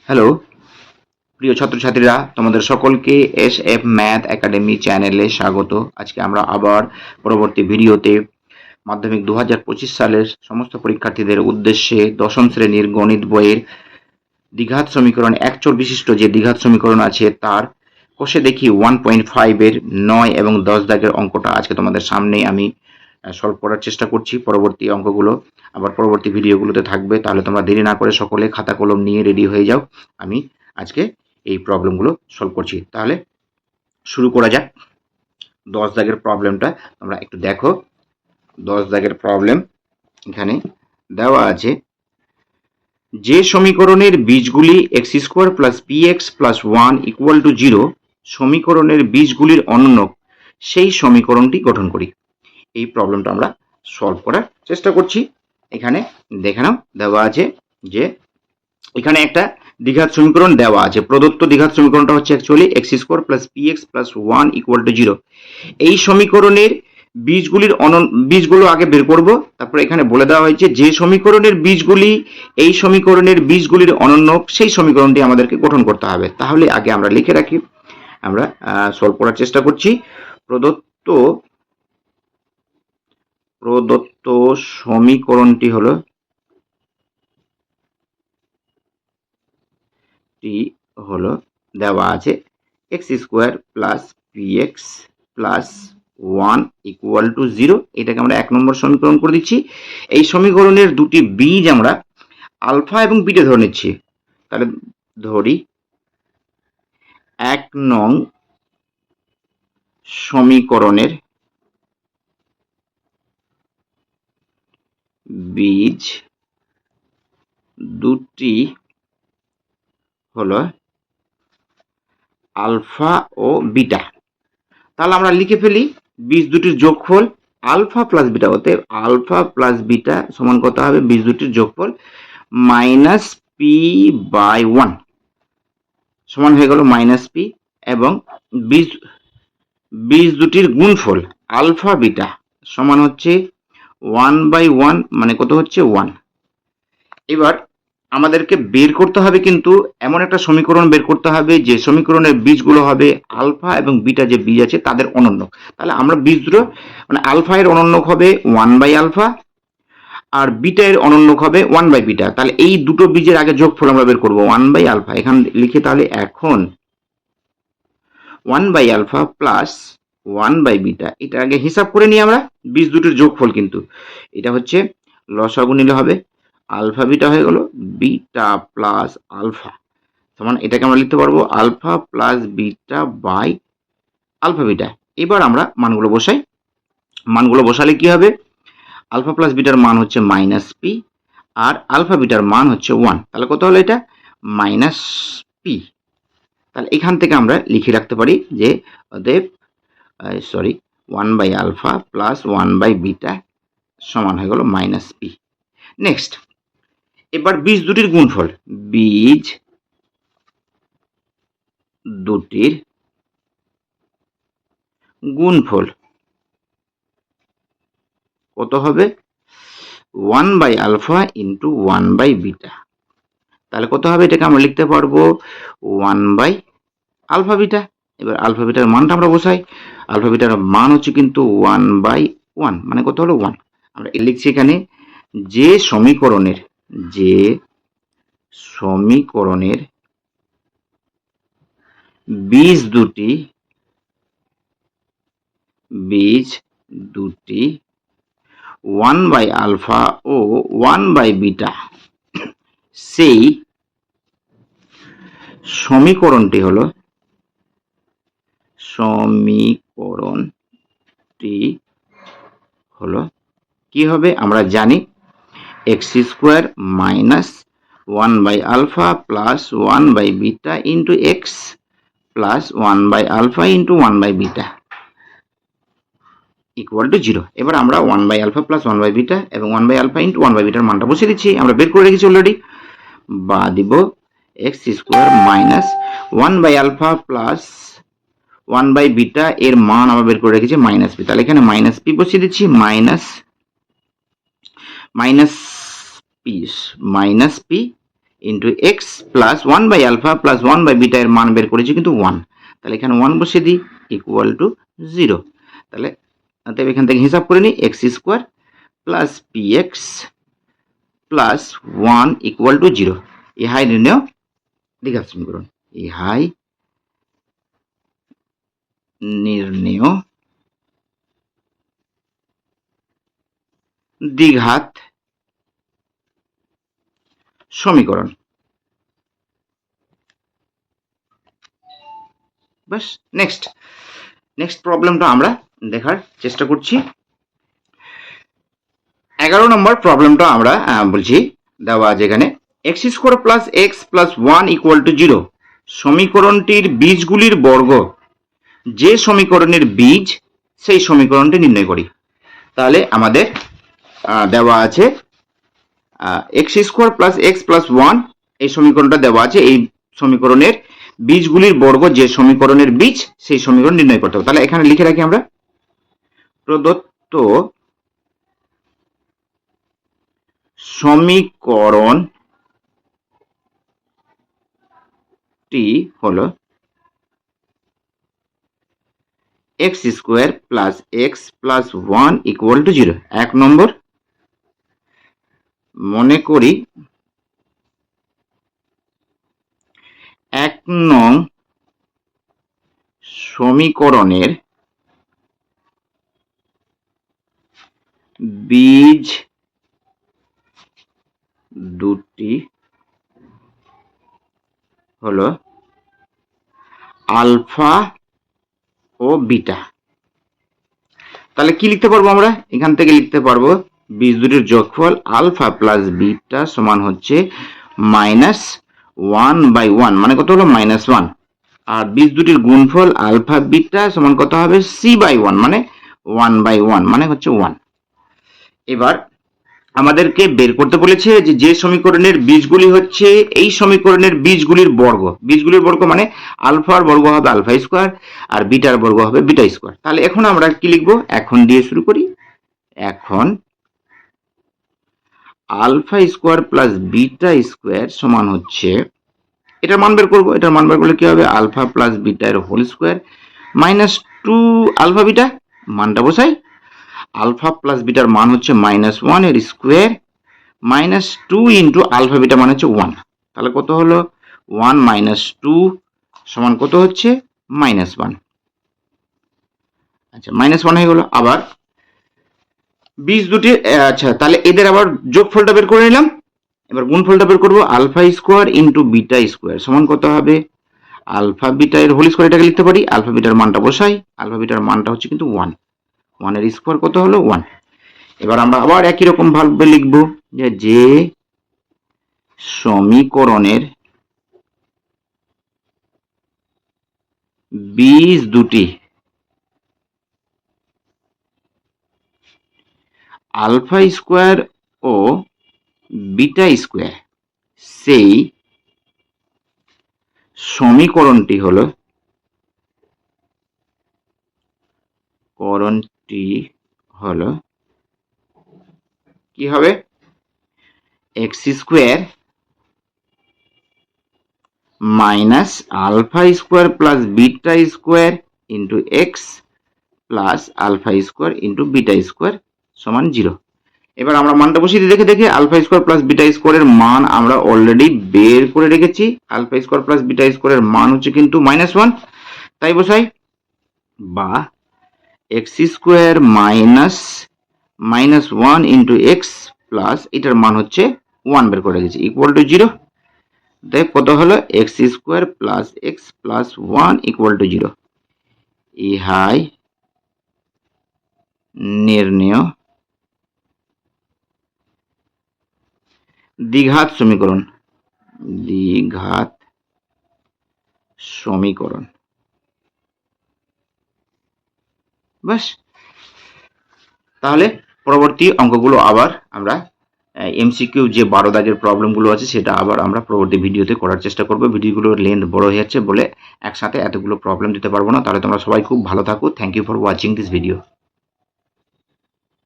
Hello প্রিয় ছাত্রছাত্রীরা, তোমাদের সকলকে SF ম্যাথ একাডেমি চ্যানেলে স্বাগত। আজকে আমরা আবার পরবর্তী ভিডিওতে মাধ্যমিক 2025 সালের সমস্ত পরীক্ষার্থীদের উদ্দেশ্যে দশম শ্রেণীর গণিত বইয়ের দ্বিঘাত সমীকরণ এক চর বিশিষ্ট যে দ্বিঘাত সমীকরণ আছে তার কষে দেখি 1.5 এর 9 এবং 10 দাগের অঙ্কটা আজকে তোমাদের সামনে আমি সলভ করার চেষ্টা করছি। পরবর্তী অঙ্কগুলো আবার পরবর্তী ভিডিওগুলোতে থাকবে, তাহলে তোমরা দেরি না করে সকলে খাতা কলম নিয়ে রেডি হয়ে যাও। আমি আজকে এই প্রবলেমগুলো সলভ করছি। তাহলে শুরু করা যাক। 10 দাগের প্রবলেমটা তোমরা একটু দেখো। 10 দাগের প্রবলেম এখানে দেওয়া আছে, যে সমীকরণের বীজগুলি X square plus B X plus 1 equal to 0 সমীকরণের বীজগুলির অনন্যক সেই সমীকরণটি গঠন করি। এই প্রবলেমটা আমরা সলভ করার চেষ্টা করছি। এখানে দেখে নাও, দেওয়া আছে যে এখানে একটা দ্বিঘাত সমীকরণ দেওয়া আছে। প্রদত্ত দ্বিঘাত সমীকরণটা হচ্ছে actually x square plus P x plus 1 equal to 0। এই সমীকরণের বীজগুলো আগে বের করব, তারপরে এখানে বলে দেওয়া হয়েছে যে সমীকরণের বীজগুলি এই সমীকরণের বীজগুলির অনন্যক সেই সমীকরণটি আমাদেরকে গঠন করতে হবে। তাহলে আগে আমরা লিখে রাখি, আমরা সলভ করার চেষ্টা করছি। প্রদত্ত সমীকরণটি হলো দেওয়া আছে x square plus P x plus 1 equal to 0। এটাকে আমরা 1 নম্বর সমীকরণ করে দিচ্ছি। এই সমীকরণের দুটি বীজ আমরা আলফা এবং বিটা ধরে নিচ্ছি। তাহলে ধরি 1 নং সমীকরণের বীজ দুটি হলো আলফা ও বিটা। তাহলে আমরা লিখে ফেলি বীজ দুটির যোগফল আলফা প্লাস বিটা, হতে আলফা প্লাস বিটা সমান কত হবে, বীজ দুটির যোগফল মাইনাস পি বাই 1 সমান হয়ে গেল মাইনাস পি, এবং বীজ দুটির গুণফল আলফা বিটা সমান হচ্ছে 1/1 মানে কত হচ্ছে 1। এবার আমাদেরকে বের করতে হবে, কিন্তু এমন একটা সমীকরণ বের করতে হবে যে সমীকরণের বীজগুলো হবে আলফা এবং বিটা যে বীজ আছে তাদের অনন্যক। তাহলে আমরা বীজ দুটো মানে আলফা এর অনন্যক হবে 1/আলফা আর বিটা এর অনন্যক হবে 1/বিটা। তাহলে এই দুটো বীজের আগে যোগফল আমরা বের করবো 1/আলফা। এখানে লিখে তাহলে এখন 1/আলফা প্লাস 1/বিটা, এটা আগে হিসাব করে নিই আমরা। বীজ দুটোর যোগফল কিন্তু এটা হচ্ছে লসাগু নিলে হবে আলফা বিটা হয়ে গেল বিটা প্লাস আলফা সমান, এটাকে আমরা লিখতে পারবো alpha plus beta by alpha beta. এবার আমরা মানগুলো বসাই। মানগুলো বসালে কি হবে, আলফা প্লাস বিটার মান হচ্ছে minus P R alpha bitter মান হচ্ছে 1। তাহলে কত হলো এটা, মাইনাস পি। তাহলে এখান থেকে আমরা লিখে রাখতে পারি যে অতএব 1/আলফা প্লাস 1/বিটা সমান হয়ে গেল মাইনাস পি। নেক্সট, এবার বীজ দুটির গুণফল, বীজ দুটির গুণফল কত হবে, 1/আলফা ইন্টু 1/বিটা। তাহলে কত হবে, এটাকে আমরা লিখতে পারবো 1/আলফা বিটা। এবার আলফা বিটার মানটা আমরা বসাই। আলফা বিটার মান হচ্ছে কিন্তু 1/1 মানে কত হলো 1। আমরা লিখছি এখানে যে সমীকরণের বীজ দুটি 1/আলফা ও 1/বিটা, সেই সমীকরণটি হলো কি হবে, আমরা জানি x square minus one by alpha plus one by beta into x plus one by alpha into one by beta equal to 0। এবার আমরা 1/আলফা প্লাস 1/বিটা এবং 1/আলফা ইন্টু 1/বিটার মানটা বসিয়ে দিচ্ছি। আমরা বের করে রেখেছি অলরেডি, বা দিব x square minus one by alpha plus 1/বিটা এর মান আমরা বের করে রেখেছি মাইনাস পি। তাহলে এখানে মাইনাস পি বসিয়ে দিচ্ছি, minus p into x plus 1/α plus 1/β এর মান বের করেছি কিন্তু 1, তাহলে এখানে 1 বসিয়ে দিই ইকুয়াল টু 0। তাহলে অতএব এখান থেকে হিসাব করে নিই x square plus P x plus 1 equal to 0। ইহাই নির্ণয় দ্বিঘাত সমীকরণ, ইহাই নির্ণয় দ্বিঘাত সমীকরণ। বাস নেক্সট প্রবলেমটা আমরা দেখার চেষ্টা করছি। 11 নম্বর প্রবলেমটা আমরা বলছি দেওয়া যেখানে x square plus x plus 1 equal to 0 সমীকরণটির বীজগুলির বর্গ, যে সমীকরণের বীজ সেই সমীকরণটি নির্ণয় করি। তাহলে আমাদের দেওয়া আছে x square plus x plus 1 এই সমীকরণটা দেওয়া আছে, এই সমীকরণের বীজগুলির বর্গ, যে সমীকরণের বীজ সেই সমীকরণ নির্ণয় করতে হবে। তাহলে এখানে লিখে রাখি আমরা প্রদত্ত সমীকরণটি হলো x square plus x plus 1 equal to 0। 1 নম্বর, মনে করি 1 নং সমীকরণের বীজ দুটি হলো আলফা ও বিটা। তাহলে কি লিখতে পারবো আমরা? এখান থেকে লিখতে পারবো বীজ দুটির যোগফল আলফা প্লাস বিটা সমান হচ্ছে -1/1, মানে কত হলো -1। আর বীজ দুটির গুণফল আলফা বিটা সমান কত হবে c/1, মানে 1/1, মানে হচ্ছে 1। এবার আমাদেরকে বের করতে বলেছে যে সমীকরণের বীজগুলি হচ্ছে এই সমীকরণের বীজগুলির বর্গ। বীজগুলির বর্গ মানে আলফার বর্গ হবে আলফা স্কোয়ার আর বিটার বর্গ হবে বিটা স্কোয়ার। তাহলে এখন আমরা কি লিখবো? এখন দিয়ে শুরু করি। এখন alpha square plus beta square সমান হচ্ছে, এটার মান বের করবো। এটার মান বের করলে কি হবে? আলফা প্লাস বিটা এর হোল স্কোয়ার -2 আলফা বিটা, মানটা বসাই। আলফা প্লাস বিটার মান হচ্ছে -1 এর স্কোয়ার -2 ইন্টু আলফা বিটা মানে হচ্ছে 1। তাহলে কত হলো? 1 - 2 সমান কত হচ্ছে? -1। আচ্ছা, -1 হয়ে গেল। আবার বীজ দুটি, আচ্ছা তাহলে এদের আবার যোগফলটা বের করে নিলাম। এবার গুণফলটা বের করবো। Alpha square into beta square সমান কত হবে? আলফা বিটা এর হোল স্কোয়ার, এটাকে লিখতে পারি। আলফা বিটার মানটা বসাই। আলফা বিটার মানটা হচ্ছে কিন্তু 1, 1 এর স্কোয়ার কত হলো? 1। এবার আমরা আবার একই রকম ভাবে লিখব যে সমীকরণের বীজ দুটি আলফা স্কোয়ার ও বিটা স্কোয়ার, সেই সমীকরণটি হলো কি হবে? X square minus alpha square plus beta square into x plus alpha square into beta square সমান 0। এবার আমরা মানটা বসিয়ে দিই। দেখে আলফা স্কোয়ার প্লাস বিটা স্কোয়ারের মান আমরা অলরেডি বের করে রেখেছি। আলফা স্কোয়ার প্লাস বিটা স্কোয়ারের মান হচ্ছে কিন্তু -1, তাই বসাই। বা x square -1 into x plus এটার মান হচ্ছে 1 বের করে রেখেছি ইকুয়াল টু 0। দেখ কত হলো? X square plus x plus 1 equal to 0। ইহাই নির্ণয় দ্বিঘাত সমীকরণ। দ্বিঘাত সমীকরণ। বাস, তাহলে পরবর্তী অঙ্কগুলো আবার আমরা এমসিকিউ যে 12 দাগের প্রবলেমগুলো আছে সেটা আবার আমরা পরবর্তী ভিডিওতে করার চেষ্টা করব। ভিডিওগুলোর লেন্থ বড় হয়ে যাচ্ছে বলে একসাথে এতগুলো প্রবলেম দিতে পারবো না। তাহলে তোমরা সবাই খুব ভালো থাকো। Thank you for watching this video.